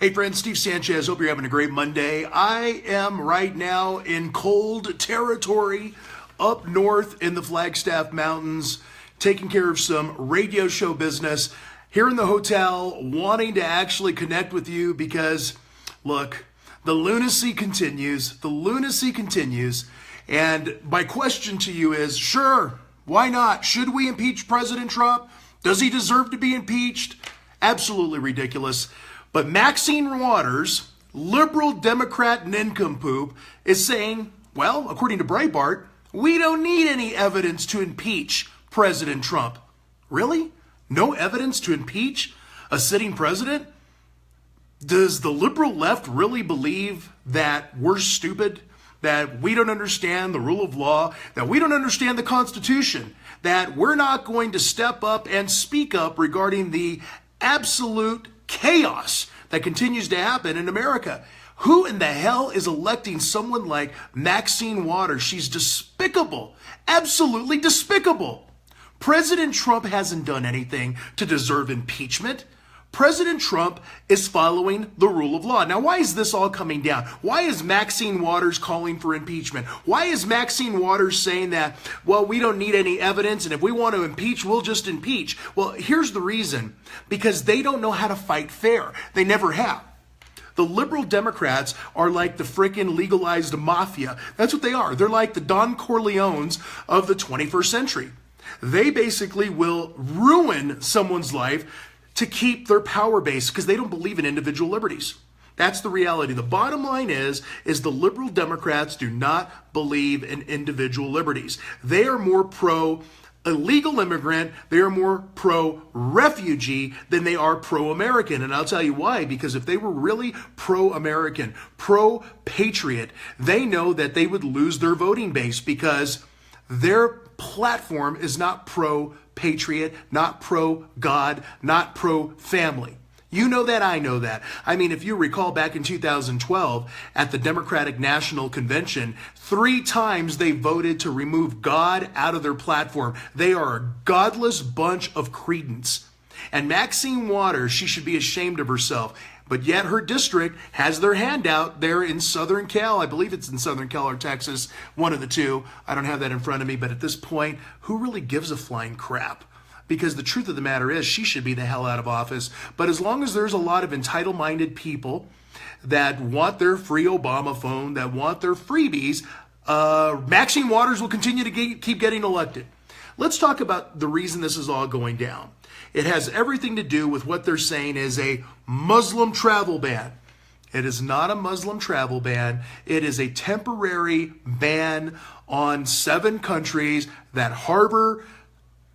Hey friends, Steve Sanchez. Hope you're having a great Monday. I am right now in cold territory up north in the Flagstaff Mountains, taking care of some radio show business here in the hotel, wanting to actually connect with you because, look, the lunacy continues. The lunacy continues. And my question to you is, sure, why not? Should we impeach President Trump? Does he deserve to be impeached? Absolutely ridiculous. But Maxine Waters, liberal Democrat nincompoop, is saying, well, according to Breitbart, we don't need any evidence to impeach President Trump. Really? No evidence to impeach a sitting president? Does the liberal left really believe that we're stupid? That we don't understand the rule of law? That we don't understand the Constitution? That we're not going to step up and speak up regarding the absolute chaos that continues to happen in America? Who in the hell is electing someone like Maxine Waters? She's despicable, absolutely despicable. President Trump hasn't done anything to deserve impeachment. President Trump is following the rule of law. Now, why is this all coming down? Why is Maxine Waters calling for impeachment? Why is Maxine Waters saying that, well, we don't need any evidence, and if we want to impeach, we'll just impeach? Well, here's the reason. Because they don't know how to fight fair. They never have. The liberal Democrats are like the freaking legalized mafia. That's what they are. They're like the Don Corleones of the 21st century. They basically will ruin someone's life to keep their power base because they don't believe in individual liberties. That's the reality. The bottom line is the liberal Democrats do not believe in individual liberties. They are more pro-illegal immigrant, they are more pro-refugee than they are pro-American. And I'll tell you why. Because if they were really pro-American, pro-patriot, they know that they would lose their voting base because their platform is not pro-patriot, not pro-God, not pro-family. You know that, I know that. I mean, if you recall back in 2012 at the Democratic National Convention, 3 times they voted to remove God out of their platform. They are a godless bunch of credence. And Maxine Waters, she should be ashamed of herself. But yet her district has their hand out there in Southern Cal. I believe it's in Southern Cal or Texas, one of the two. I don't have that in front of me, but at this point, who really gives a flying crap? Because the truth of the matter is she should be the hell out of office. But as long as there's a lot of entitled-minded people that want their free Obama phone, that want their freebies, Maxine Waters will continue to keep getting elected. Let's talk about the reason this is all going down. It has everything to do with what they're saying is a Muslim travel ban. It is not a Muslim travel ban. It is a temporary ban on 7 countries that harbor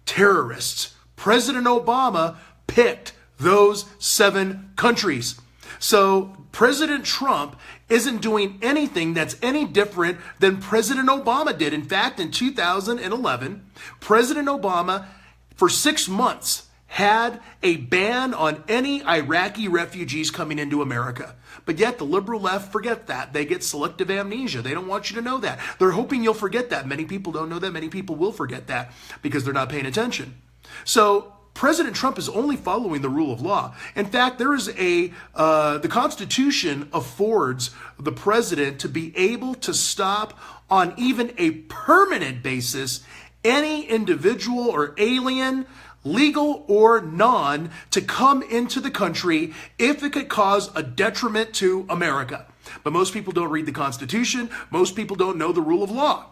terrorists. President Obama picked those 7 countries. So President Trump isn't doing anything that's any different than President Obama did. In fact, in 2011, President Obama, for 6 months, had a ban on any Iraqi refugees coming into America. But yet the liberal left forget that. They get selective amnesia. They don't want you to know that. They're hoping you'll forget that. Many people don't know that. Many people will forget that because they're not paying attention. So President Trump is only following the rule of law. In fact, there is the Constitution affords the president to be able to stop on even a permanent basis any individual or alien, legal or non, to come into the country if it could cause a detriment to America. But most people don't read the Constitution. Most people don't know the rule of law.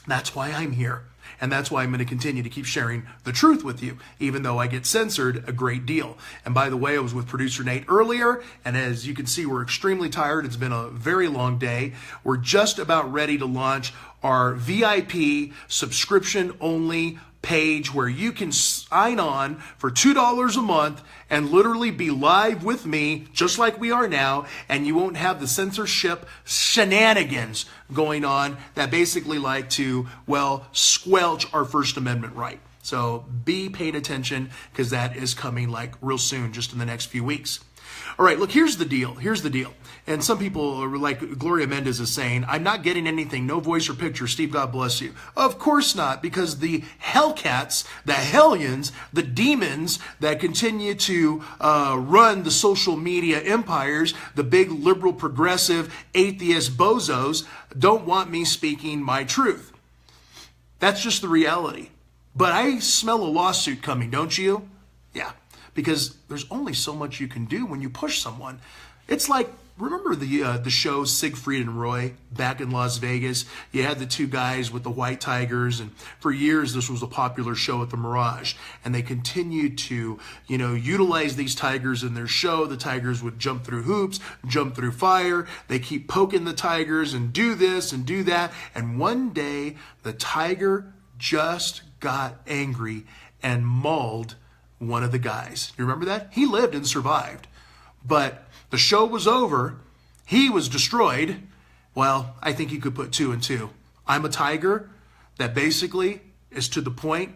That's why I'm here. And that's why I'm going to continue to keep sharing the truth with you, even though I get censored a great deal. And by the way, I was with producer Nate earlier, and as you can see, we're extremely tired. It's been a very long day. We're just about ready to launch our VIP subscription-only page where you can sign on for $2 a month and literally be live with me just like we are now, and you won't have the censorship shenanigans going on that basically like to, well, squelch our First Amendment right. So be paying attention because that is coming like real soon, just in the next few weeks. All right, look, here's the deal. Here's the deal. And some people are like Gloria Mendez is saying, I'm not getting anything, no voice or picture. Steve, God bless you. Of course not, because the Hellcats, the Hellions, the demons that continue to run the social media empires, the big liberal, progressive, atheist bozos, don't want me speaking my truth. That's just the reality. But I smell a lawsuit coming, don't you? Yeah. Because there's only so much you can do when you push someone. It's like, remember the show Siegfried and Roy back in Las Vegas? You had the two guys with the white tigers, and for years this was a popular show at the Mirage. And they continued to, utilize these tigers in their show. The tigers would jump through hoops, jump through fire. They keep poking the tigers and do this and do that. And one day the tiger just got angry and mauled one of the guys. You remember that? He lived and survived. But the show was over. He was destroyed. Well, I think you could put 2 and 2. I'm a tiger that basically is to the point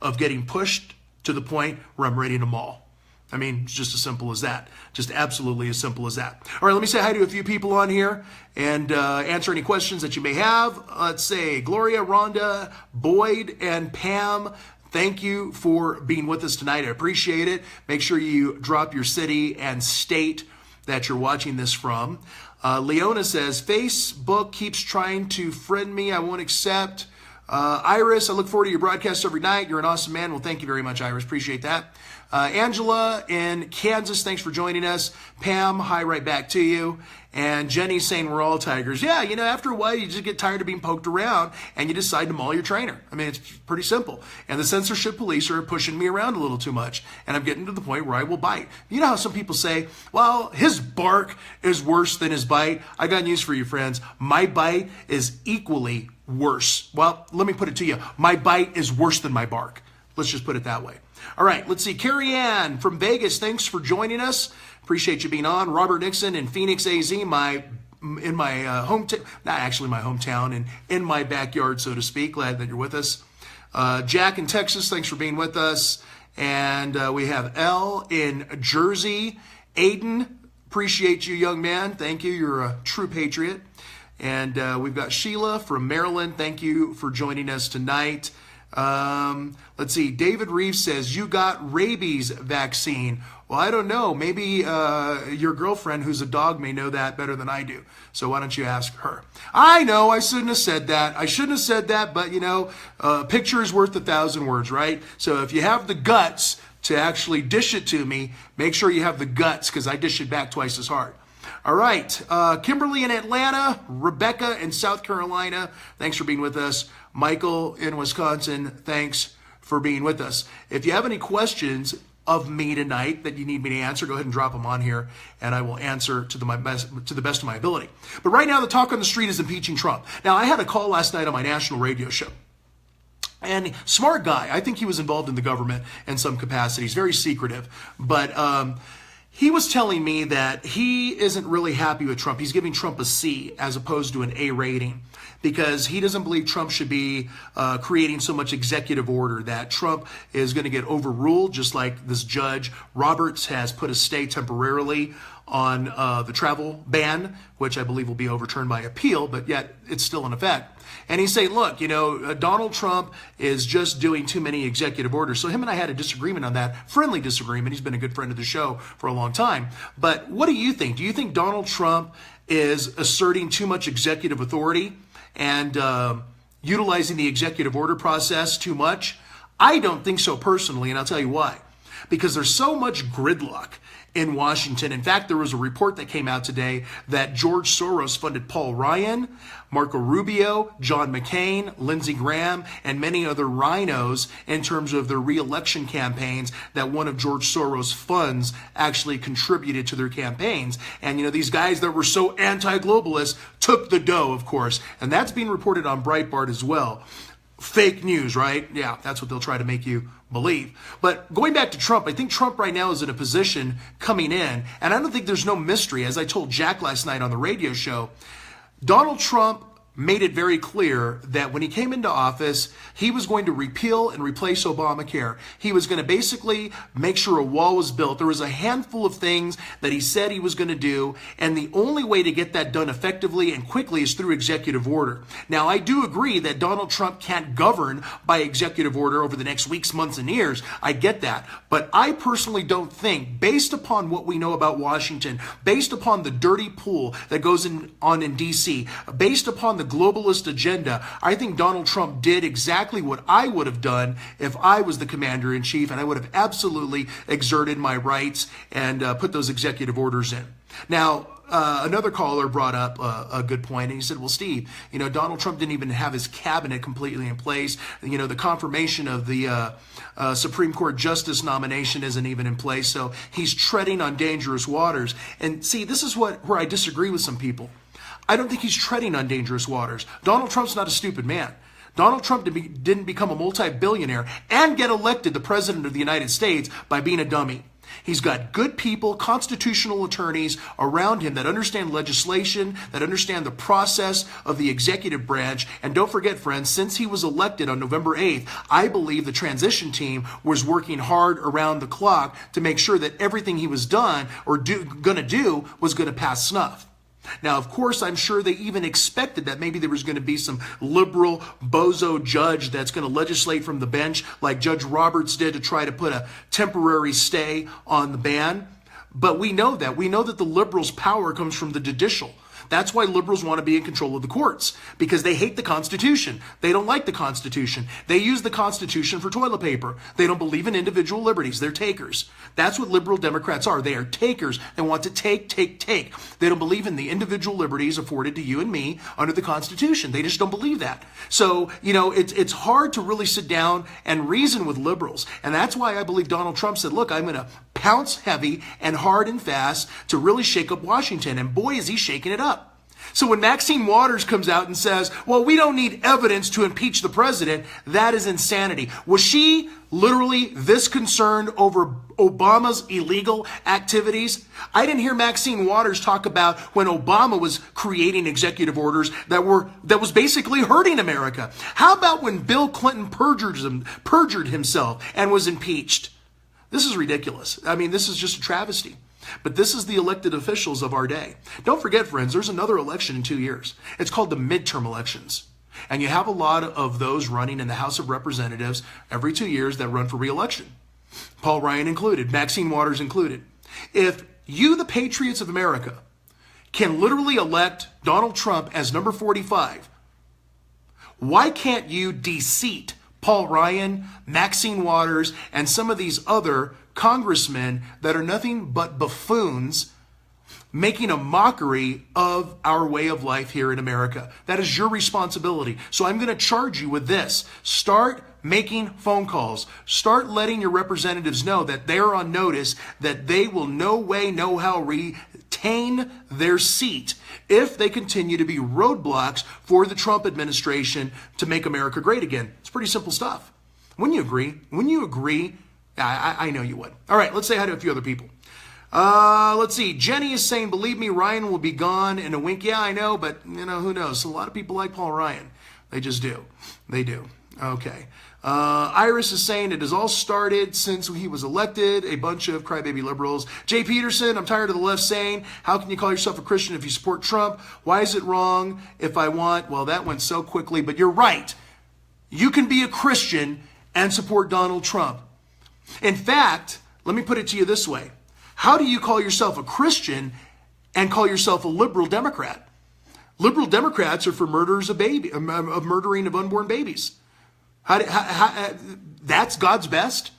of getting pushed to the point where I'm ready to maul. I mean, it's just as simple as that. Just absolutely as simple as that. All right, let me say hi to a few people on here and answer any questions that you may have. Let's say Gloria, Rhonda, Boyd, and Pam. Thank you for being with us tonight. I appreciate it. Make sure you drop your city and state that you're watching this from. Leona says, Facebook keeps trying to friend me. I won't accept. Iris, I look forward to your broadcasts every night. You're an awesome man. Well, thank you very much, Iris. Appreciate that. Angela in Kansas, thanks for joining us. Pam, hi right back to you. And Jenny's saying we're all tigers. Yeah, after a while, you just get tired of being poked around and you decide to maul your trainer. I mean, it's pretty simple. And the censorship police are pushing me around a little too much. And I'm getting to the point where I will bite. You know how some people say, well, his bark is worse than his bite? I got news for you, friends. My bite is equally worse. Well, let me put it to you. My bite is worse than my bark. Let's just put it that way. All right, let's see. Carrie Ann from Vegas, thanks for joining us. Appreciate you being on. Robert Nixon in Phoenix, AZ, in my hometown, not actually my hometown, and in my backyard, so to speak. Glad that you're with us. Jack in Texas, thanks for being with us. And we have L in Jersey. Aiden, appreciate you, young man. Thank you. You're a true patriot. And we've got Sheila from Maryland. Thank you for joining us tonight. Let's see. David Reeves says, you got rabies vaccine. Well, I don't know. Maybe your girlfriend, who's a dog, may know that better than I do. So why don't you ask her? I know I shouldn't have said that. I shouldn't have said that, but a picture is worth 1,000 words, right? So if you have the guts to actually dish it to me, make sure you have the guts, because I dish it back twice as hard. All right. Kimberly in Atlanta, Rebecca in South Carolina, thanks for being with us. Michael in Wisconsin, thanks for being with us. If you have any questions of me tonight that you need me to answer, go ahead and drop them on here, and I will answer to the best of my ability. But right now, the talk on the street is impeaching Trump. Now, I had a call last night on my national radio show. And smart guy. I think he was involved in the government in some capacities. Very secretive. But he was telling me that he isn't really happy with Trump. He's giving Trump a C as opposed to an A rating, because he doesn't believe Trump should be creating so much executive order, that Trump is going to get overruled, just like this judge Roberts has put a stay temporarily on the travel ban, which I believe will be overturned by appeal, but yet it's still in effect. And he's saying, look, Donald Trump is just doing too many executive orders. So him and I had a disagreement on that, friendly disagreement. He's been a good friend of the show for a long time. But what do you think? Do you think Donald Trump is asserting too much executive authority and utilizing the executive order process too much? I don't think so personally, and I'll tell you why. Because there's so much gridlock in Washington. In fact, there was a report that came out today that George Soros funded Paul Ryan, Marco Rubio, John McCain, Lindsey Graham, and many other rhinos in terms of their re-election campaigns, that one of George Soros' funds actually contributed to their campaigns. And, these guys that were so anti-globalist took the dough, of course. And that's being reported on Breitbart as well. Fake news, right? Yeah, that's what they'll try to make you believe. But going back to Trump, I think Trump right now is in a position coming in, and I don't think there's no mystery. As I told Jack last night on the radio show, Donald Trump made it very clear that when he came into office, he was going to repeal and replace Obamacare. He was going to basically make sure a wall was built. There was a handful of things that he said he was going to do, and the only way to get that done effectively and quickly is through executive order. Now, I do agree that Donald Trump can't govern by executive order over the next weeks, months, and years. I get that. But I personally don't think, based upon what we know about Washington, based upon the dirty pool that goes on in D.C., based upon the globalist agenda, I think Donald Trump did exactly what I would have done if I was the commander-in-chief, and I would have absolutely exerted my rights and put those executive orders in. Now, another caller brought up a good point, and he said, well, Steve, Donald Trump didn't even have his cabinet completely in place. The confirmation of the Supreme Court justice nomination isn't even in place, so he's treading on dangerous waters. And see, this is where I disagree with some people. I don't think he's treading on dangerous waters. Donald Trump's not a stupid man. Donald Trump didn't become a multi-billionaire and get elected the president of the United States by being a dummy. He's got good people, constitutional attorneys around him that understand legislation, that understand the process of the executive branch. And don't forget, friends, since he was elected on November 8th, I believe the transition team was working hard around the clock to make sure that everything he was going to do was going to pass snuff. Now, of course, I'm sure they even expected that maybe there was going to be some liberal bozo judge that's going to legislate from the bench like Judge Roberts did to try to put a temporary stay on the ban. But we know that. We know that the liberals' power comes from the judicial. That's why liberals want to be in control of the courts, because they hate the Constitution. They don't like the Constitution. They use the Constitution for toilet paper. They don't believe in individual liberties. They're takers. That's what liberal Democrats are. They are takers. They want to take. They don't believe in the individual liberties afforded to you and me under the Constitution. They just don't believe that. So, it's hard to really sit down and reason with liberals. And that's why I believe Donald Trump said, look, I'm going to pounce heavy and hard and fast to really shake up Washington. And boy, is he shaking it up. So when Maxine Waters comes out and says, well, we don't need evidence to impeach the president, that is insanity. Was she literally this concerned over Obama's illegal activities? I didn't hear Maxine Waters talk about when Obama was creating executive orders that was basically hurting America. How about when Bill Clinton perjured himself and was impeached? This is ridiculous. I mean, this is just a travesty. But this is the elected officials of our day. Don't forget, friends, there's another election in 2 years. It's called the midterm elections. And you have a lot of those running in the House of Representatives every 2 years that run for re-election. Paul Ryan included, Maxine Waters included. If you, the patriots of America, can literally elect Donald Trump as number 45, why can't you de-seat Paul Ryan, Maxine Waters, and some of these other congressmen that are nothing but buffoons making a mockery of our way of life here in America? That is your responsibility. So I'm going to charge you with this. Start making phone calls. Start letting your representatives know that they're on notice, that they will no way, no how retain their seat if they continue to be roadblocks for the Trump administration to make America great again. It's pretty simple stuff. Wouldn't you agree? Wouldn't you agree? I know you would. All right, let's say hi to a few other people. Let's see. Jenny is saying, believe me, Ryan will be gone in a wink. Yeah, I know, but, who knows? A lot of people like Paul Ryan. They just do. They do. Okay. Iris is saying it has all started since he was elected. A bunch of crybaby liberals. Jay Peterson, I'm tired of the left saying, how can you call yourself a Christian if you support Trump? Why is it wrong if I want? Well, that went so quickly, but you're right. You can be a Christian and support Donald Trump. In fact, let me put it to you this way. How do you call yourself a Christian and call yourself a liberal Democrat? Liberal Democrats are for murders of murdering of unborn babies. That's God's best.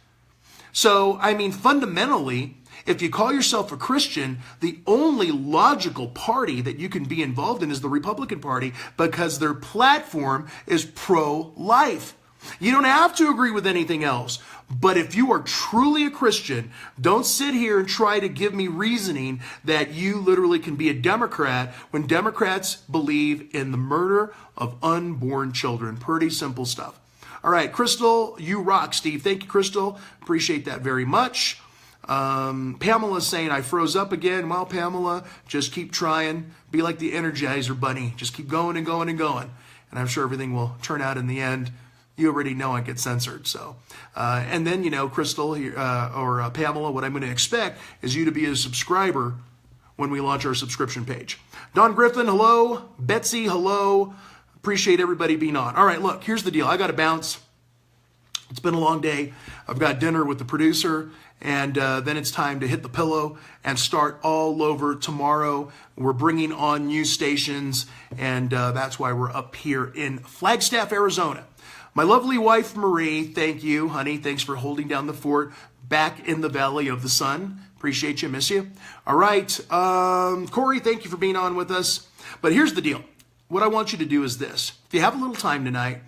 So, fundamentally, if you call yourself a Christian, the only logical party that you can be involved in is the Republican Party, because their platform is pro-life. You don't have to agree with anything else. But if you are truly a Christian, don't sit here and try to give me reasoning that you literally can be a Democrat when Democrats believe in the murder of unborn children. Pretty simple stuff. All right, Crystal, you rock, Steve. Thank you, Crystal. Appreciate that very much. Pamela's saying, I froze up again. Well, Pamela, just keep trying. Be like the Energizer Bunny. Just keep going and going and going. And I'm sure everything will turn out in the end. You already know I get censored. So, and then, Crystal or Pamela, what I'm going to expect is you to be a subscriber when we launch our subscription page. Don Griffin, hello. Betsy, hello. Appreciate everybody being on. All right, look, here's the deal. I got to bounce. It's been a long day. I've got dinner with the producer, and then it's time to hit the pillow and start all over tomorrow. We're bringing on new stations, and that's why we're up here in Flagstaff, Arizona. My lovely wife, Marie, thank you, honey. Thanks for holding down the fort back in the Valley of the Sun. Appreciate you, miss you. All right, Corey, thank you for being on with us. But here's the deal. What I want you to do is this. If you have a little time tonight,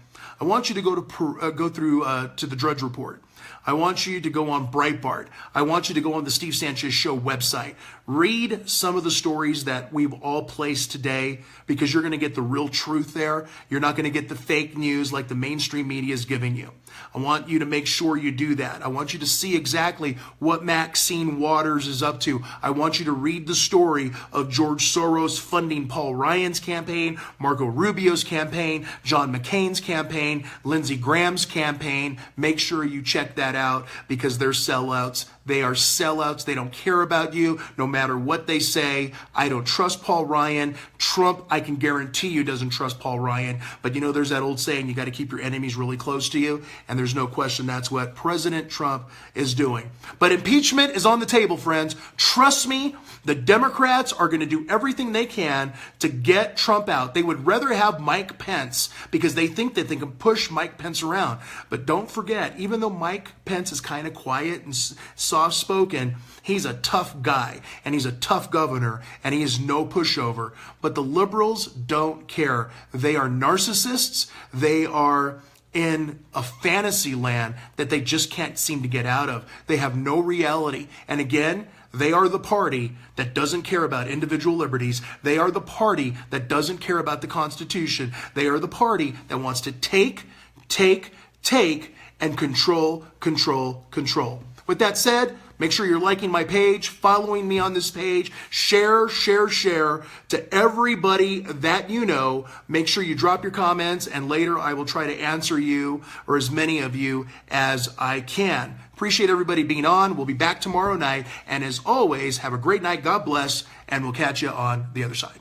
I want you to go through to the Drudge Report. I want you to go on Breitbart. I want you to go on the Steve Sanchez Show website. Read some of the stories that we've all placed today, because you're going to get the real truth there. You're not going to get the fake news like the mainstream media is giving you. I want you to make sure you do that. I want you to see exactly what Maxine Waters is up to. I want you to read the story of George Soros funding Paul Ryan's campaign, Marco Rubio's campaign, John McCain's campaign, Lindsey Graham's campaign. Make sure you check that out, because they're sellouts. They are sellouts. They don't care about you, no matter what they say. I don't trust Paul Ryan. Trump, I can guarantee you, doesn't trust Paul Ryan. But there's that old saying, you got to keep your enemies really close to you. And there's no question that's what President Trump is doing. But impeachment is on the table, friends. Trust me, the Democrats are going to do everything they can to get Trump out. They would rather have Mike Pence, because they think that they can push Mike Pence around. But don't forget, even though Mike Pence is kind of quiet and soft-spoken, he's a tough guy, and he's a tough governor, and he is no pushover. But the liberals don't care. They are narcissists. They are in a fantasy land that they just can't seem to get out of. They have no reality. And again, they are the party that doesn't care about individual liberties. They are the party that doesn't care about the Constitution. They are the party that wants to take, and control. With that said, make sure you're liking my page, following me on this page, share to everybody that you know. Make sure you drop your comments, and later I will try to answer you, or as many of you as I can. Appreciate everybody being on. We'll be back tomorrow night, and as always, have a great night. God bless, and we'll catch you on the other side.